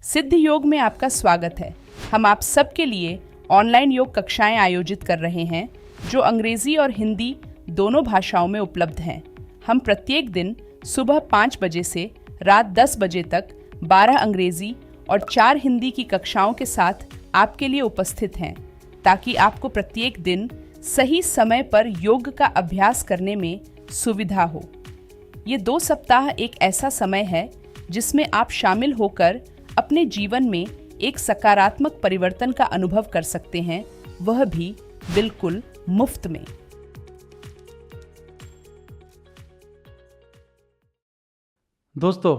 सिद्ध योग में आपका स्वागत है। हम आप सबके लिए ऑनलाइन योग कक्षाएं आयोजित कर रहे हैं जो अंग्रेजी और हिंदी दोनों भाषाओं में उपलब्ध हैं। हम प्रत्येक दिन सुबह 5 बजे से रात 10 बजे तक 12 अंग्रेजी और 4 हिंदी की कक्षाओं के साथ आपके लिए उपस्थित हैं, ताकि आपको प्रत्येक दिन सही समय पर योग का अभ्यास करने में सुविधा हो। ये 2 सप्ताह एक ऐसा समय है जिसमें आप शामिल होकर अपने जीवन में एक सकारात्मक परिवर्तन का अनुभव कर सकते हैं, वह भी बिल्कुल मुफ्त में। दोस्तों,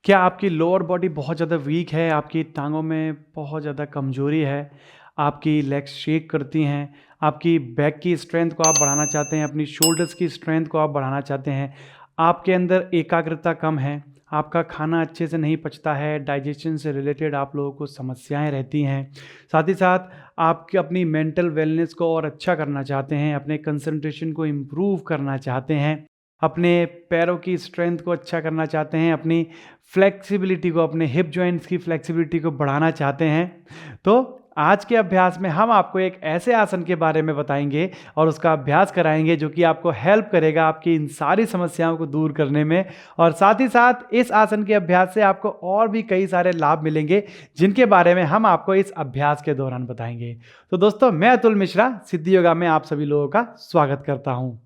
क्या आपकी लोअर बॉडी बहुत ज़्यादा वीक है, आपकी टांगों में बहुत ज़्यादा कमजोरी है, आपकी लेग्स शेक करती हैं, आपकी बैक की स्ट्रेंथ को आप बढ़ाना चाहते हैं, अपनी शोल्डर्स की स्ट्रेंथ को आप बढ़ाना चाहते हैं, आपके अंदर एकाग्रता कम है, आपका खाना अच्छे से नहीं पचता है, डाइजेशन से रिलेटेड आप लोगों को समस्याएं रहती हैं, साथ ही साथ आप अपनी मेंटल वेलनेस को और अच्छा करना चाहते हैं, अपने कंसंट्रेशन को इम्प्रूव करना चाहते हैं, अपने पैरों की स्ट्रेंथ को अच्छा करना चाहते हैं, अपनी फ्लेक्सिबिलिटी को, अपने हिप जॉइंट्स की फ्लेक्सिबिलिटी को बढ़ाना चाहते हैं, तो आज के अभ्यास में हम आपको एक ऐसे आसन के बारे में बताएंगे और उसका अभ्यास कराएंगे जो कि आपको हेल्प करेगा आपकी इन सारी समस्याओं को दूर करने में। और साथ ही साथ इस आसन के अभ्यास से आपको और भी कई सारे लाभ मिलेंगे जिनके बारे में हम आपको इस अभ्यास के दौरान बताएंगे। तो दोस्तों, मैं अतुल मिश्रा सिद्ध योगा में आप सभी लोगों का स्वागत करता हूँ।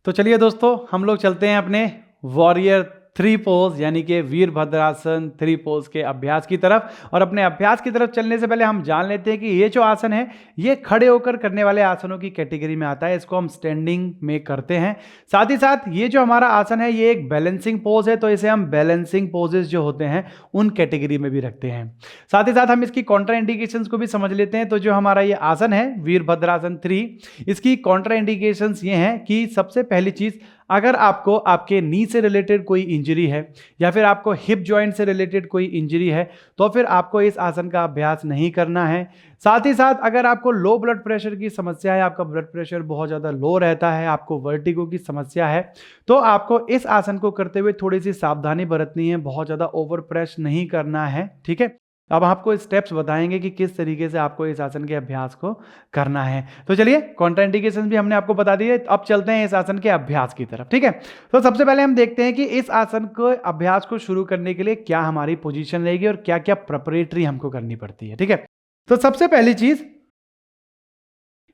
तो चलिए दोस्तों, हम लोग चलते हैं अपने वॉरियर 3 पोज यानी कि वीरभद्रासन 3 पोज के अभ्यास की तरफ। और अपने अभ्यास की तरफ चलने से पहले हम जान लेते हैं कि ये जो आसन है ये खड़े होकर करने वाले आसनों की कैटेगरी में आता है। इसको हम स्टैंडिंग में करते हैं। साथ ही साथ ये जो हमारा आसन है ये एक बैलेंसिंग पोज है, तो इसे हम बैलेंसिंग पोजेस जो होते हैं उन कैटेगरी में भी रखते हैं। साथ ही साथ हम इसकी कॉन्ट्रा इंडिकेशंस को भी समझ लेते हैं। तो जो हमारा ये आसन है वीरभद्रासन 3, इसकी कॉन्ट्रा इंडिकेशंस ये हैं कि सबसे पहली चीज, अगर आपको आपके नी से रिलेटेड कोई इंजरी है या फिर आपको हिप जॉइंट से रिलेटेड कोई इंजरी है तो फिर आपको इस आसन का अभ्यास नहीं करना है। साथ ही साथ अगर आपको लो ब्लड प्रेशर की समस्या है, आपका ब्लड प्रेशर बहुत ज़्यादा लो रहता है, आपको वर्टिगो की समस्या है, तो आपको इस आसन को करते हुए थोड़ी सी सावधानी बरतनी है, बहुत ज़्यादा ओवर प्रेस नहीं करना है। ठीक है, अब आपको स्टेप्स बताएंगे कि किस तरीके से आपको इस आसन के अभ्यास को करना है। तो चलिए, कॉन्ट्राइंडिकेशंस भी हमने आपको बता दिए, अब चलते हैं इस आसन के अभ्यास की तरफ। ठीक है, तो सबसे पहले हम देखते हैं कि इस आसन को अभ्यास को शुरू करने के लिए क्या हमारी पोजीशन रहेगी और क्या क्या प्रिपरेटरी हमको करनी पड़ती है। ठीक है, तो सबसे पहली चीज,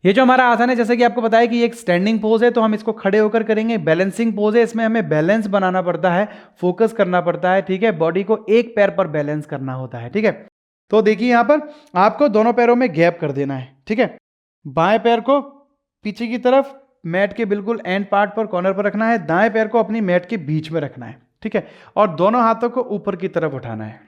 ये जो हमारा आसन है जैसे कि आपको बताया कि एक स्टैंडिंग पोज है, तो हम इसको खड़े होकर करेंगे। बैलेंसिंग पोज है, इसमें हमें बैलेंस बनाना पड़ता है, फोकस करना पड़ता है। ठीक है, बॉडी को एक पैर पर बैलेंस करना होता है। ठीक है, तो देखिए यहां पर आपको दोनों पैरों में गैप कर देना है। ठीक है, बाएं पैर को पीछे की तरफ मैट के बिल्कुल एंड पार्ट पर, कॉर्नर पर रखना है, दाएं पैर को अपनी मैट के बीच में रखना है। ठीक है, और दोनों हाथों को ऊपर की तरफ उठाना है।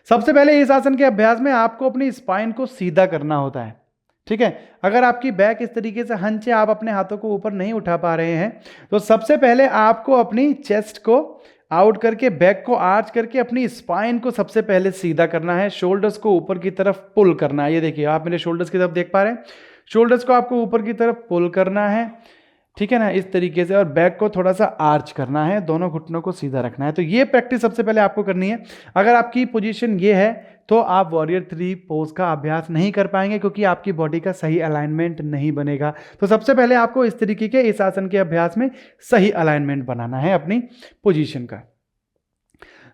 सबसे पहले इस आसन के अभ्यास में आपको अपनी स्पाइन को सीधा करना होता है। ठीक है, अगर आपकी बैक इस तरीके से हंच है, आप अपने हाथों को ऊपर नहीं उठा पा रहे हैं, तो सबसे पहले आपको अपनी चेस्ट को आउट करके, बैक को आर्च करके अपनी स्पाइन को सबसे पहले सीधा करना है। शोल्डर्स को ऊपर की तरफ पुल करना है। ये देखिए, आप मेरे शोल्डर्स की तरफ देख पा रहे हैं, शोल्डर्स को आपको ऊपर की तरफ पुल करना है। ठीक है ना, इस तरीके से, और बैक को थोड़ा सा आर्च करना है, दोनों घुटनों को सीधा रखना है। तो ये प्रैक्टिस सबसे पहले आपको करनी है। अगर आपकी पोजीशन ये है तो आप वॉरियर 3 पोज का अभ्यास नहीं कर पाएंगे, क्योंकि आपकी बॉडी का सही अलाइनमेंट नहीं बनेगा। तो सबसे पहले आपको इस तरीके के इस आसन के अभ्यास में सही अलाइनमेंट बनाना है अपनी पोजीशन का।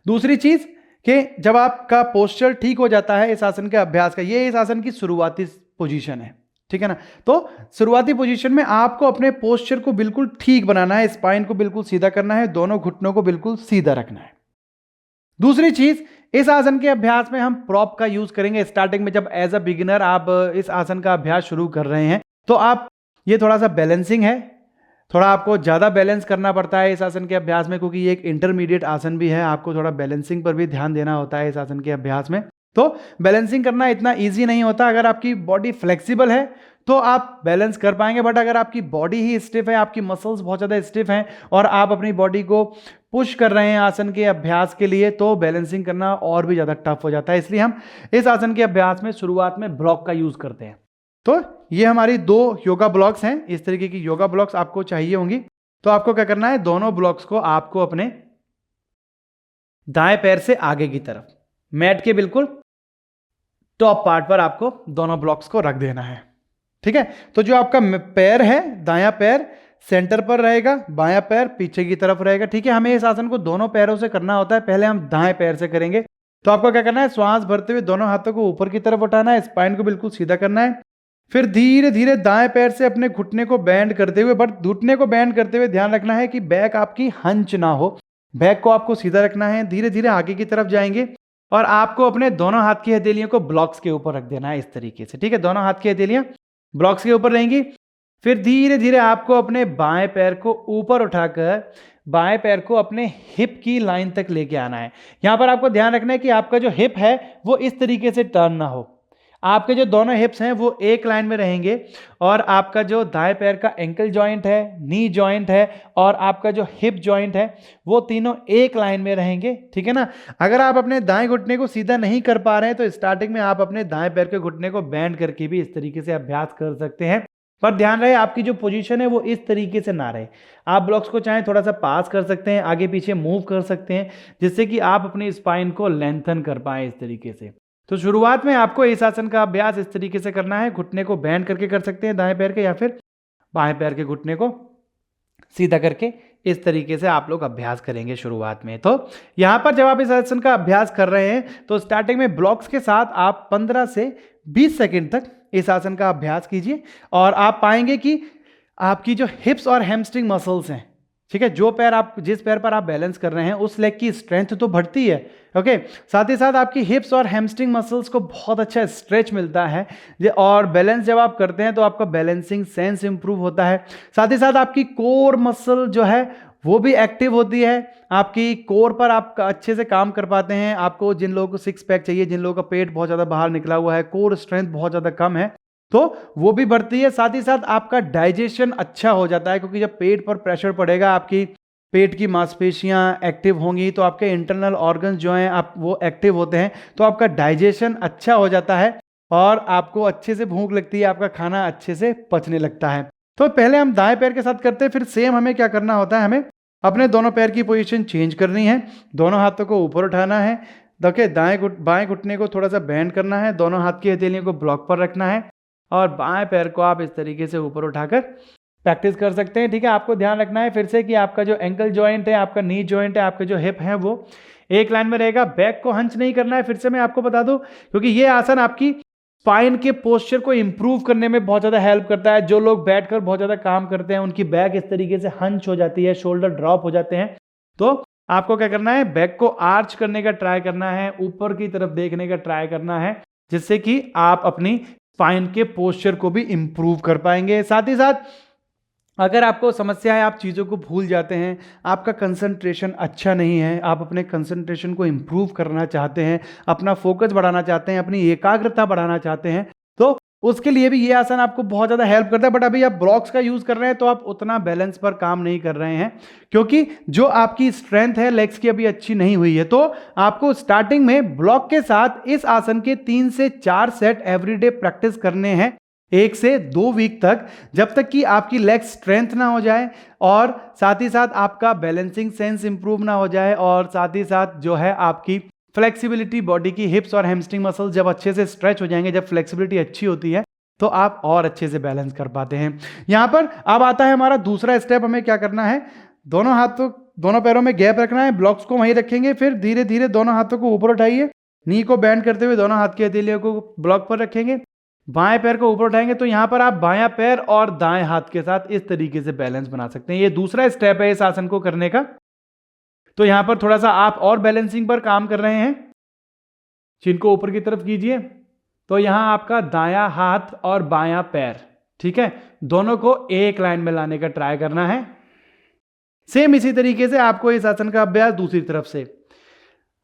दूसरी चीज कि जब आपका पोस्चर ठीक हो जाता है इस आसन के अभ्यास का, ये इस आसन की शुरुआती पोजीशन है। ठीक है ना, तो शुरुआती पोजीशन में आपको अपने पोस्चर को बिल्कुल ठीक बनाना है, स्पाइन को बिल्कुल सीधा करना है, दोनों घुटनों को बिल्कुल सीधा रखना है। दूसरी चीज, इस आसन के अभ्यास में हम प्रॉप का यूज करेंगे। स्टार्टिंग में जब एज अ बिगिनर आप इस आसन का अभ्यास शुरू कर रहे हैं तो आप, ये थोड़ा सा बैलेंसिंग है, थोड़ा आपको ज़्यादा बैलेंस करना पड़ता है इस आसन के अभ्यास में, क्योंकि ये एक इंटरमीडिएट आसन भी है। आपको थोड़ा बैलेंसिंग पर भी ध्यान देना होता है इस आसन के अभ्यास में। तो बैलेंसिंग करना इतना इजी नहीं होता। अगर आपकी बॉडी फ्लेक्सिबल है तो आप बैलेंस कर पाएंगे, बट अगर आपकी बॉडी ही स्टिफ है, आपकी मसल्स बहुत ज़्यादा स्टिफ हैं और आप अपनी बॉडी को पुश कर रहे हैं आसन के अभ्यास के लिए, तो बैलेंसिंग करना और भी ज़्यादा टफ हो जाता है। इसलिए हम इस आसन के अभ्यास में शुरुआत में ब्लॉक का यूज़ करते हैं। तो ये हमारी 2 योगा ब्लॉक्स हैं। इस तरीके की योगा ब्लॉक्स आपको चाहिए होंगी। तो आपको क्या करना है, दोनों ब्लॉक्स को आपको अपने दाएं पैर से आगे की तरफ, मैट के बिल्कुल टॉप पार्ट पर आपको दोनों ब्लॉक्स को रख देना है। ठीक है, तो जो आपका पैर है, दायां पैर सेंटर पर रहेगा, बायां पैर पीछे की तरफ रहेगा। ठीक है, हमें इस आसन को दोनों पैरों से करना होता है। पहले हम दाएं पैर से करेंगे। तो आपको क्या करना है, श्वास भरते हुए दोनों हाथों को ऊपर की तरफ उठाना है, स्पाइन को बिल्कुल सीधा करना है। फिर धीरे धीरे दाएं पैर से अपने घुटने को बैंड करते हुए, बट घुटने को बैंड करते हुए ध्यान रखना है कि बैक आपकी हंच ना हो, बैक को आपको सीधा रखना है। धीरे धीरे आगे की तरफ जाएंगे और आपको अपने दोनों हाथ की हथेलियों को ब्लॉक्स के ऊपर रख देना है इस तरीके से। ठीक है, दोनों हाथ की हथेलियां ब्लॉक्स के ऊपर रहेंगी। फिर धीरे धीरे आपको अपने बाएं पैर को ऊपर उठाकर बाएं पैर को अपने हिप की लाइन तक लेके आना है। यहां पर आपको ध्यान रखना है कि आपका जो हिप है वो इस तरीके से टर्न ना हो, आपके जो दोनों हिप्स हैं वो एक लाइन में रहेंगे और आपका जो दाएं पैर का एंकल जॉइंट है, नी जॉइंट है और आपका जो हिप जॉइंट है वो तीनों एक लाइन में रहेंगे। ठीक है ना। अगर आप अपने दाएं घुटने को सीधा नहीं कर पा रहे हैं तो स्टार्टिंग में आप अपने दाएं पैर के घुटने को बैंड करके भी इस तरीके से अभ्यास कर सकते हैं, पर ध्यान रहे आपकी जो पोजीशन है वो इस तरीके से ना रहे। आप ब्लॉक्स को चाहे थोड़ा सा पास कर सकते हैं, आगे पीछे मूव कर सकते हैं, जिससे कि आप अपनी स्पाइन को लेंथन कर पाए इस तरीके से। तो शुरुआत में आपको इस आसन का अभ्यास इस तरीके से करना है। घुटने को बैंड करके कर सकते हैं दाएं पैर के, या फिर बाएं पैर के घुटने को सीधा करके इस तरीके से आप लोग अभ्यास करेंगे शुरुआत में। तो यहां पर जब आप इस आसन का अभ्यास कर रहे हैं तो स्टार्टिंग में ब्लॉक्स के साथ आप 15 से 20 सेकंड तक इस आसन का अभ्यास कीजिए और आप पाएंगे कि आपकी जो हिप्स और हैमस्ट्रिंग मसल्स हैं, ठीक है, जो पैर आप जिस पैर पर आप बैलेंस कर रहे हैं उस लेग की स्ट्रेंथ तो बढ़ती है। ओके, साथ ही साथ आपकी हिप्स और हैमस्ट्रिंग मसल्स को बहुत अच्छा स्ट्रेच मिलता है और बैलेंस जब आप करते हैं तो आपका बैलेंसिंग सेंस इंप्रूव होता है। साथ ही साथ आपकी कोर मसल जो है वो भी एक्टिव होती है, आपकी कोर पर आप अच्छे से काम कर पाते हैं। आपको जिन लोगों को सिक्स पैक चाहिए, जिन लोगों का पेट बहुत ज़्यादा बाहर निकला हुआ है, कोर स्ट्रेंथ बहुत ज़्यादा कम है, तो वो भी बढ़ती है। साथ ही साथ आपका डाइजेशन अच्छा हो जाता है, क्योंकि जब पेट पर प्रेशर पड़ेगा आपकी पेट की मांसपेशियां एक्टिव होंगी तो आपके इंटरनल ऑर्गन्स जो हैं आप वो एक्टिव होते हैं, तो आपका डाइजेशन अच्छा हो जाता है और आपको अच्छे से भूख लगती है, आपका खाना अच्छे से पचने लगता है। तो पहले हम दाएं पैर के साथ करते हैं, फिर सेम हमें क्या करना होता है, हमें अपने दोनों पैर की पोजीशन चेंज करनी है, दोनों हाथों को ऊपर उठाना है। देखिए बाएं घुटने को थोड़ा सा बैंड करना है, दोनों हाथ की हथेलियों को ब्लॉक पर रखना है और बाएं पैर को आप इस तरीके से ऊपर उठाकर प्रैक्टिस कर सकते हैं। ठीक है, आपको ध्यान रखना है फिर से कि आपका जो एंकल जॉइंट है, आपका नी जॉइंट है, आपका जो हिप है वो एक लाइन में रहेगा। बैक को हंच नहीं करना है, फिर से मैं आपको बता दूं, क्योंकि ये आसन आपकी स्पाइन के पोस्चर को इंप्रूव करने में बहुत ज़्यादा हेल्प करता है। जो लोग बैठकर बहुत ज़्यादा काम करते हैं उनकी बैक इस तरीके से हंच हो जाती है, शोल्डर ड्रॉप हो जाते हैं। तो आपको क्या करना है, बैक को आर्च करने का ट्राई करना है, ऊपर की तरफ देखने का ट्राई करना है, जिससे कि आप अपनी स्पाइन के पोस्चर को भी इंप्रूव कर पाएंगे। साथ ही साथ अगर आपको समस्या है, आप चीज़ों को भूल जाते हैं, आपका कंसंट्रेशन अच्छा नहीं है, आप अपने कंसंट्रेशन को इंप्रूव करना चाहते हैं, अपना फोकस बढ़ाना चाहते हैं, अपनी एकाग्रता बढ़ाना चाहते हैं, तो उसके लिए भी ये आसन आपको बहुत ज़्यादा हेल्प करता है। बट अभी आप ब्लॉक्स का यूज़ कर रहे हैं तो आप उतना बैलेंस पर काम नहीं कर रहे हैं, क्योंकि जो आपकी स्ट्रेंथ है लेग्स की अभी अच्छी नहीं हुई है। तो आपको स्टार्टिंग में ब्लॉक के साथ इस आसन के 3 से 4 सेट एवरीडे प्रैक्टिस करने हैं, 1 से 2 वीक तक, जब तक कि आपकी लेग स्ट्रेंथ ना हो जाए और साथ ही साथ आपका बैलेंसिंग सेंस इंप्रूव ना हो जाए और साथ ही साथ जो है आपकी फ्लेक्सिबिलिटी, बॉडी की हिप्स और हैमस्ट्रिंग मसल जब अच्छे से स्ट्रेच हो जाएंगे, जब फ्लेक्सिबिलिटी अच्छी होती है तो आप और अच्छे से बैलेंस कर पाते हैं। यहां पर अब आता है हमारा दूसरा स्टेप। हमें क्या करना है, दोनों हाथों दोनों पैरों में गैप रखना है, ब्लॉक्स को वहीं रखेंगे, फिर धीरे धीरे दोनों हाथों को ऊपर उठाइए, नी को बैंड करते हुए दोनों हाथ की हथेलियों को ब्लॉक पर रखेंगे, बाएं पैर को ऊपर उठाएंगे। तो यहां पर आप बायां पैर और दाएं हाथ के साथ इस तरीके से बैलेंस बना सकते हैं। ये दूसरा स्टेप है इस आसन को करने का। तो यहां पर थोड़ा सा आप और बैलेंसिंग पर काम कर रहे हैं, चिन को ऊपर की तरफ कीजिए। तो यहां आपका दायां हाथ और बायां पैर, ठीक है, दोनों को एक लाइन में लाने का ट्राई करना है। सेम इसी तरीके से आपको इस आसन का अभ्यास दूसरी तरफ से,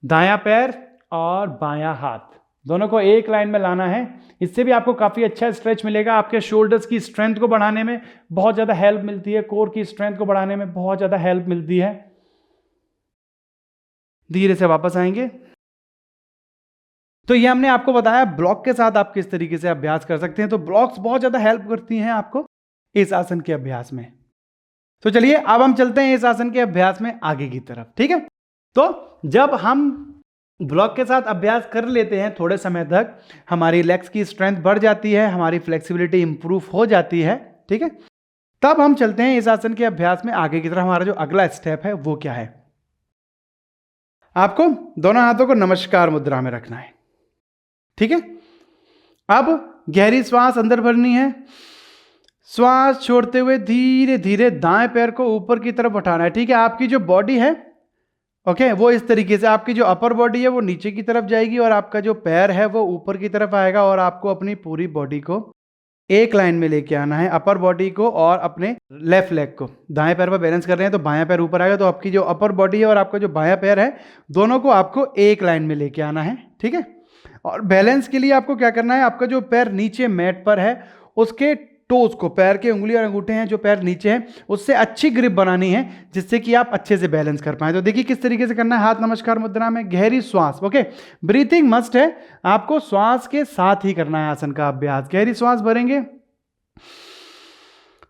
दायां पैर और बायां हाथ दोनों को एक लाइन में लाना है। इससे भी आपको काफी अच्छा स्ट्रेच मिलेगा, आपके शोल्डर्स की स्ट्रेंथ को बढ़ाने में बहुत ज्यादा हेल्प मिलती है, कोर की स्ट्रेंथ को बढ़ाने में बहुत ज्यादा हेल्प मिलती है। धीरे से वापस आएंगे। तो ये हमने आपको बताया ब्लॉक के साथ आप किस तरीके से अभ्यास कर सकते हैं। तो ब्लॉक्स बहुत ज्यादा हेल्प करती हैं आपको इस आसन के अभ्यास में। तो चलिए अब हम चलते हैं इस आसन के अभ्यास में आगे की तरफ, ठीक है। तो जब हम ब्लॉक के साथ अभ्यास कर लेते हैं थोड़े समय तक, हमारी लेग्स की स्ट्रेंथ बढ़ जाती है, हमारी फ्लेक्सिबिलिटी इंप्रूव हो जाती है। ठीक है, तब हम चलते हैं इस आसन के अभ्यास में आगे की तरफ। हमारा जो अगला स्टेप है वो क्या है, आपको दोनों हाथों को नमस्कार मुद्रा में रखना है। ठीक है, अब गहरी श्वास अंदर भरनी है, श्वास छोड़ते हुए धीरे धीरे दाएं पैर को ऊपर की तरफ उठाना है। ठीक है, आपकी जो बॉडी है ओके वो इस तरीके से, आपकी जो अपर बॉडी है वो नीचे की तरफ जाएगी और आपका जो पैर है वो ऊपर की तरफ आएगा और आपको अपनी पूरी बॉडी को एक लाइन में लेके आना है, अपर बॉडी को और अपने लेफ्ट लेग को। दाएं पैर पर बैलेंस कर रहे हैं तो बायां पैर ऊपर आएगा, तो आपकी जो अपर बॉडी है और आपका जो बायां पैर है दोनों को आपको एक लाइन में लेके आना है। ठीक है, और बैलेंस के लिए आपको क्या करना है, आपका जो पैर नीचे मैट पर है उसके टोज को, पैर के उंगली और अंगूठे हैं जो पैर नीचे हैं उससे अच्छी ग्रिप बनानी है जिससे कि आप अच्छे से बैलेंस कर पाए। तो देखिए किस तरीके से करना है, हाथ नमस्कार मुद्रा में, गहरी श्वास। ओके, ब्रीथिंग मस्ट है, आपको श्वास के साथ ही करना है आसन का अभ्यास। गहरी श्वास भरेंगे,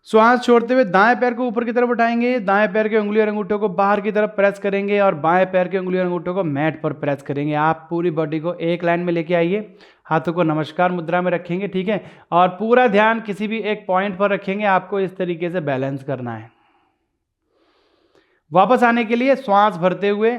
श्वास छोड़ते हुए दाएं पैर को ऊपर की तरफ उठाएंगे, दाएं पैर के उंगली और अंगूठों को बाहर की तरफ प्रेस करेंगे और बाएं पैर के उंगली और अंगूठों को मैट पर प्रेस करेंगे। आप पूरी बॉडी को एक लाइन में लेके आइए, हाथों को नमस्कार मुद्रा में रखेंगे। ठीक है, और पूरा ध्यान किसी भी एक पॉइंट पर रखेंगे, आपको इस तरीके से बैलेंस करना है। वापस आने के लिए श्वास भरते हुए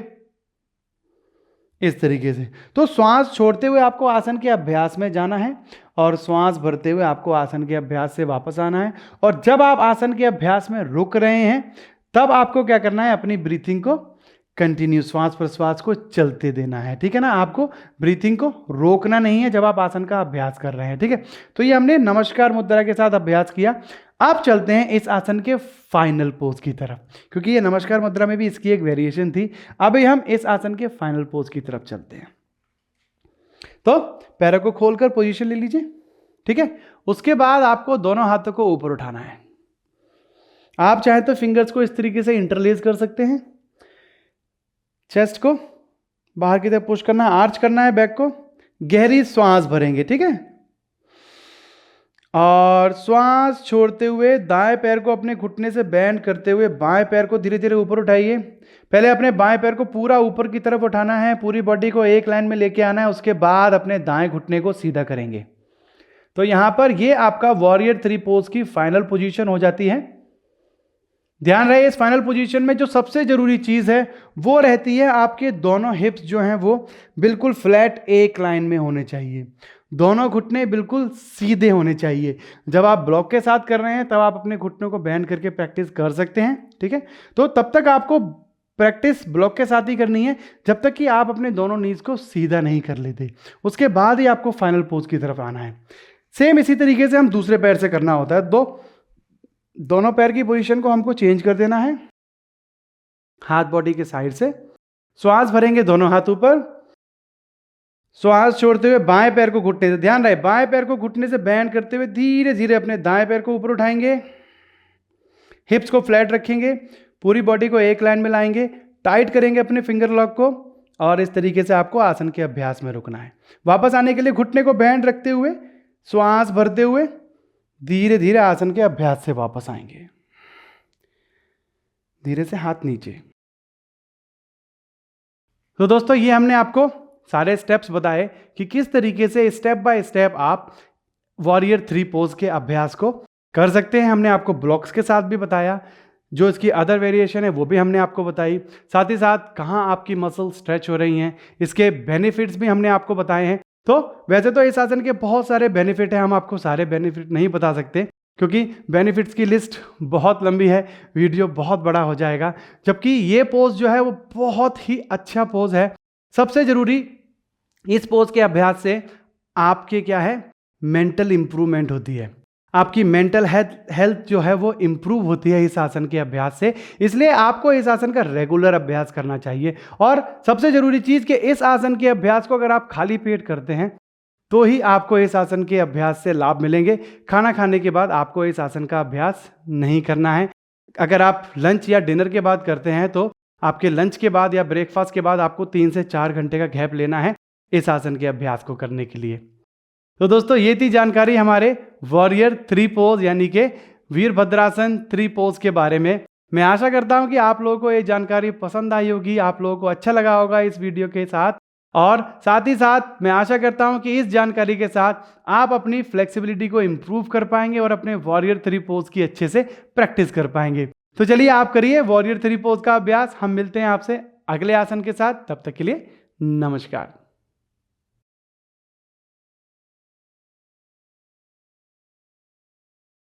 इस तरीके से, तो श्वास छोड़ते हुए आपको आसन के अभ्यास में जाना है और श्वास भरते हुए आपको आसन के अभ्यास से वापस आना है। और जब आप आसन के अभ्यास में रुक रहे हैं तब आपको क्या करना है, अपनी ब्रीथिंग को कंटिन्यू, श्वास प्रश्वास को चलते देना है। ठीक है ना, आपको ब्रीथिंग को रोकना नहीं है जब आप आसन का अभ्यास कर रहे हैं। ठीक है, तो ये हमने नमस्कार मुद्रा के साथ अभ्यास किया। अब चलते हैं इस आसन के फाइनल पोज की तरफ, क्योंकि ये नमस्कार मुद्रा में भी इसकी एक वेरिएशन थी। अभी हम इस आसन के फाइनल पोज की तरफ चलते हैं। तो पैरों को खोलकर पोजीशन ले लीजिए। ठीक है, उसके बाद आपको दोनों हाथों को ऊपर उठाना है। आप चाहे तो फिंगर्स को इस तरीके से इंटरलेस कर सकते हैं, चेस्ट को बाहर की तरफ पुश करना है, आर्च करना है बैक को। गहरी श्वास भरेंगे। ठीक है, और श्वास छोड़ते हुए दाएं पैर को अपने घुटने से बैंड करते हुए बाएं पैर को धीरे धीरे ऊपर उठाइए। पहले अपने बाएं पैर को पूरा ऊपर की तरफ उठाना है, पूरी बॉडी को एक लाइन में लेके आना है, उसके बाद अपने दाएं घुटने को सीधा करेंगे। तो यहां पर ये आपका वॉरियर 3 पोज की फाइनल पोजीशन हो जाती है। ध्यान रहे इस फाइनल पोजीशन में जो सबसे जरूरी चीज है वो रहती है आपके दोनों हिप्स जो हैं वो बिल्कुल फ्लैट एक लाइन में होने चाहिए, दोनों घुटने बिल्कुल सीधे होने चाहिए। जब आप ब्लॉक के साथ कर रहे हैं तब आप अपने घुटनों को बैंड करके प्रैक्टिस कर सकते हैं। ठीक है, तो तब तक आपको प्रैक्टिस ब्लॉक के साथ ही करनी है जब तक कि आप अपने दोनों नीज को सीधा नहीं कर लेते, उसके बाद ही आपको फाइनल पोज की तरफ आना है। सेम इसी तरीके से हम दूसरे पैर से करना होता है। दोनों पैर की पोजीशन को हमको चेंज कर देना है, हाथ बॉडी के साइड से। श्वास भरेंगे, दोनों हाथ ऊपर, श्वास छोड़ते हुए बाएं पैर को घुटने से, ध्यान रहे बाएं पैर को घुटने से बैंड करते हुए धीरे धीरे अपने दाएं पैर को ऊपर उठाएंगे, हिप्स को फ्लैट रखेंगे, पूरी बॉडी को एक लाइन में लाएंगे, टाइट करेंगे अपने फिंगर लॉक को और इस तरीके से आपको आसन के अभ्यास में रुकना है। वापस आने के लिए घुटने को बैंड रखते हुए श्वास भरते हुए धीरे धीरे आसन के अभ्यास से वापस आएंगे, धीरे से हाथ नीचे। तो दोस्तों ये हमने आपको सारे स्टेप्स बताए कि किस तरीके से स्टेप बाय स्टेप आप वॉरियर 3 पोज के अभ्यास को कर सकते हैं। हमने आपको ब्लॉक्स के साथ भी बताया, जो इसकी अदर वेरिएशन है वो भी हमने आपको बताई, साथ ही साथ कहाँ आपकी मसल स्ट्रेच हो रही हैं, इसके बेनिफिट्स भी हमने आपको बताए हैं। तो वैसे तो इस आसन के बहुत सारे बेनिफिट हैं, हम आपको सारे बेनिफिट नहीं बता सकते क्योंकि बेनिफिट्स की लिस्ट बहुत लंबी है, वीडियो बहुत बड़ा हो जाएगा। जबकि ये पोज जो है वो बहुत ही अच्छा पोज है। सबसे ज़रूरी इस पोज के अभ्यास से आपके क्या है, मेंटल इंप्रूवमेंट होती है, आपकी मेंटल हेल्थ जो है वो इंप्रूव होती है इस आसन के अभ्यास से। इसलिए आपको इस आसन का रेगुलर अभ्यास करना चाहिए। और सबसे जरूरी चीज़ कि इस आसन के अभ्यास को अगर आप खाली पेट करते हैं तो ही आपको इस आसन के अभ्यास से लाभ मिलेंगे। खाना खाने के बाद आपको इस आसन का अभ्यास नहीं करना है। अगर आप लंच या डिनर के बाद करते हैं तो आपके लंच के बाद या ब्रेकफास्ट के बाद आपको 3 से 4 घंटे का गैप लेना है इस आसन के अभ्यास को करने के लिए। तो दोस्तों ये थी जानकारी हमारे वॉरियर 3 पोज यानी कि वीरभद्रासन 3 पोज के बारे में। मैं आशा करता हूं कि आप लोगों को ये जानकारी पसंद आई होगी, आप लोगों को अच्छा लगा होगा इस वीडियो के साथ। और साथ ही साथ मैं आशा करता हूं कि इस जानकारी के साथ आप अपनी फ्लेक्सिबिलिटी को इंप्रूव कर पाएंगे और अपने वॉरियर 3 पोज की अच्छे से प्रैक्टिस कर पाएंगे। तो चलिए आप करिए वॉरियर 3 पोज का अभ्यास। हम मिलते हैं आपसे अगले आसन के साथ, तब तक के लिए नमस्कार।